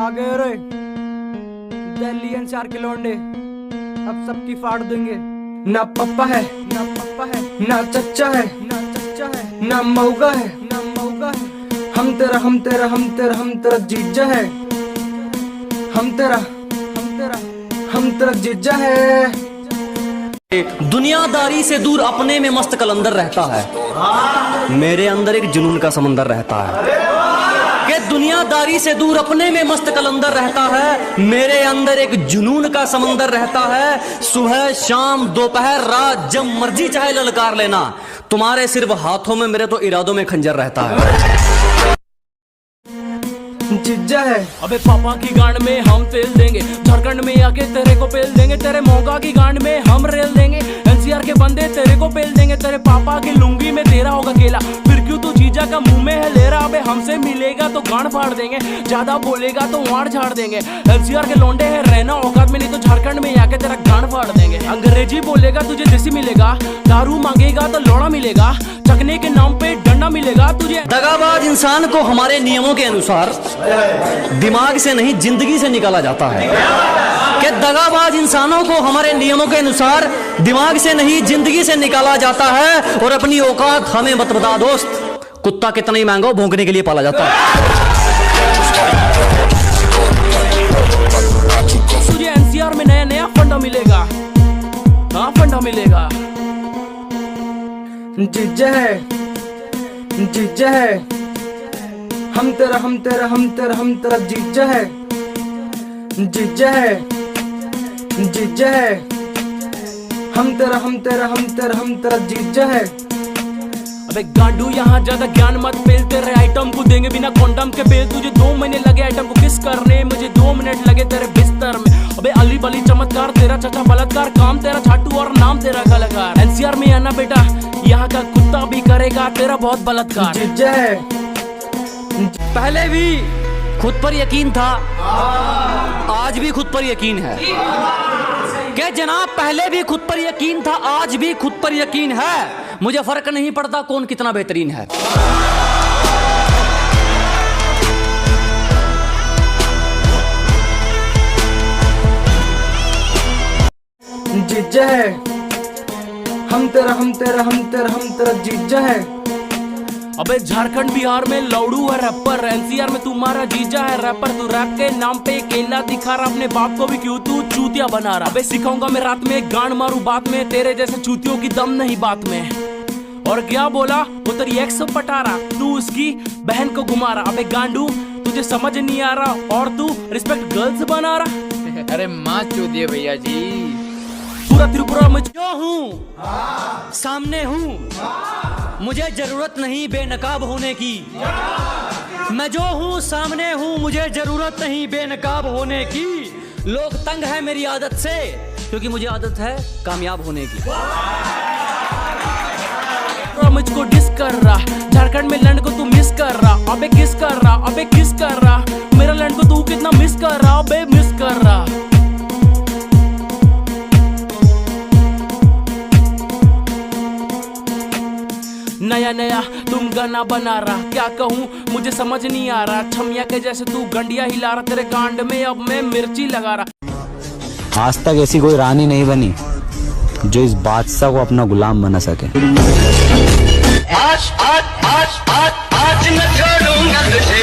आ गए रे दिल्ली एनसीआर के लौंडे, अब सबकी फाड़ देंगे। ना पप्पा है ना पप्पा है, ना चच्चा है ना चच्चा है, ना मौगा है ना मौगा है। हम तेरा हम तेरा हम तेरा हम तेरा जीजा है, हम तेरा हम तेरा हम तेरा जीजा है। दुनियादारी से दूर अपने में मस्त कलंदर रहता है, मेरे अंदर एक जुनून का समंदर रहता है। कि दुनियादारी से दूर अपने में मस्त कलंदर रहता है, मेरे अंदर एक जुनून का समंदर रहता है। सुबह शाम दोपहर रात जब मर्जी चाहे ललकार लेना, तुम्हारे सिर्फ हाथों में मेरे तो इरादों में खंजर रहता है। जीजा है अबे पापा की गांड में हम तेल देंगे, झारखंड में आके तेरे को पेल देंगे। तेरे मौका की गांड में हम रेल देंगे, एनसीआर के बंदे तेरे को पेल देंगे। तेरे पापा की लुंगी में तेरा होगा केला, फिर क्यों तू जीजा का मुंह में है ले रहा। अबे हमसे मिलेगा तो गांड फाड़ देंगे, ज्यादा बोलेगा तो वाड़ झाड़ देंगे। एनसीआर के लौंडे है रहना औकात में, नहीं तो झारखंड में आके तेरा गांड फाड़ देंगे। अंग्रेजी बोलेगा तुझे देसी मिलेगा, दारू मांगेगा तो लौड़ा मिलेगा, चकने के नाम पे डंडा मिलेगा तुझे। दगाबाज इंसान को हमारे नियमों के अनुसार दिमाग से नहीं जिंदगी से निकाला जाता है। कि दगाबाज इंसानों को हमारे नियमों के अनुसार दिमाग से नहीं जिंदगी से निकाला जाता है। और अपनी औकात हमें मत बता दोस्त, कुत्ता कितना ही महंगा भौंकने के लिए पाला जाता है। तुझे एनसीआर में नया नया फंडा मिलेगा, हाँ फंडा मिलेगा। जीजा है जीजा है, हम तेरा हम तेरा हम तेरा हम तेरा जीजा है, जीजा है जीजा है, हम तेरा हम तेरा हम तेरा हम तेरा जीजा है। अबे गांडू यहाँ ज्यादा ज्ञान मत पेल, तेरे आइटम को देंगे बिना कॉन्डम के बेल। तुझे 2 महीने लगे आइटम को किस करने, मुझे 2 मिनट लगे तेरे बिस्तर में। अबे अली बली चमत्कार, तेरा चाचा बलात्कार, काम तेरा छाटू और नाम तेरा कलाकार। एनसीआर में आना बेटा, यहाँ का कुत्ता भी करेगा तेरा बहुत बलात्कार। जीजा है पहले भी खुद पर यकीन था, आज भी खुद पर यकीन है। कि जनाब पहले भी खुद पर यकीन था, आज भी खुद पर यकीन है। मुझे फर्क नहीं पड़ता कौन कितना बेहतरीन है। जीजा है हम तेरा हम तेरा हम तेरा हम तेरा जीजा है। अबे झारखंड बिहार में लौड़ू है रैपर, एनसीआर में तुम्हारा जीजा है रैपर। तू रैप के नाम पे केला दिखा रहा, अपने बाप को भी क्यों तू चूतिया बना रहा। अबे सिखाऊंगा मैं रात में गांड मारू बात में, तेरे जैसे चूतियों की दम नहीं बात में। और क्या बोला वो तेरी एक्स पटा रहा, तू उसकी बहन को घुमा रहा। अबे गांडू तुझे समझ नहीं आ रहा और तू रिस्पेक्ट गर्ल्स बना रहा। अरे माँ चूतिए भैया जी, पूरा त्रिपुरा में जो हूँ सामने हूँ, मुझे जरूरत नहीं बेनकाब होने की। मैं जो हूँ सामने हूँ, मुझे जरूरत नहीं बेनकाब होने की। लोग तंग है मेरी आदत से, क्योंकि मुझे आदत है कामयाब होने की। मुझको डिस कर रहा, झारखंड में लैंड को तू मिस कर रहा। अबे किस कर रहा, अबे किस कर रहा, मेरा लैंड को तू कितना मिस कर रहा, अबे मिस कर रहा। नया नया तुम गाना बना रहा, क्या कहूँ मुझे समझ नहीं आ रहा। छमिया के जैसे तू गंडिया हिला रहा, तेरे गांड में अब मैं मिर्ची लगा रहा। आज तक ऐसी कोई रानी नहीं बनी जो इस बादशाह को अपना गुलाम बना सके। आज न छोड़ूंगा तुझे,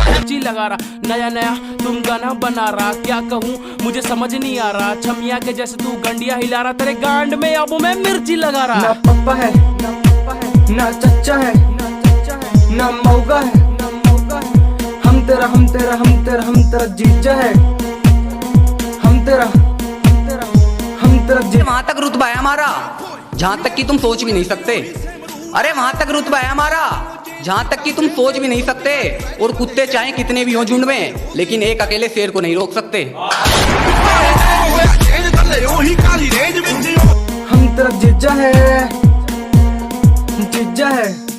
मिर्ची लगा रहा। नया नया तुम गाना बना रहा, क्या कहूँ मुझे समझ नहीं आ रहा। छमिया के जैसे तू गंडिया हिला रहा, तेरे गांड में अब मैं मिर्ची लगा रहा। ना पप्पा है ना पप्पा है, ना चच्चा है ना चच्चा है, ना मौगा है ना मौगा है। हम तेरा हम तेरा हम तेरा हम तेरा जीजा है, हम तेरा हम तेरा हम तेरा जीजा। वहां तक रुतबा है हमारा जहां तक कि तुम सोच भी नहीं सकते। अरे वहां तक रुतबा है हमारा जहां तक कि तुम सोच भी नहीं सकते। और कुत्ते चाहे कितने भी हो झुंड में, लेकिन एक अकेले शेर को नहीं रोक सकते। हम तेरा जीजा है जीजा है।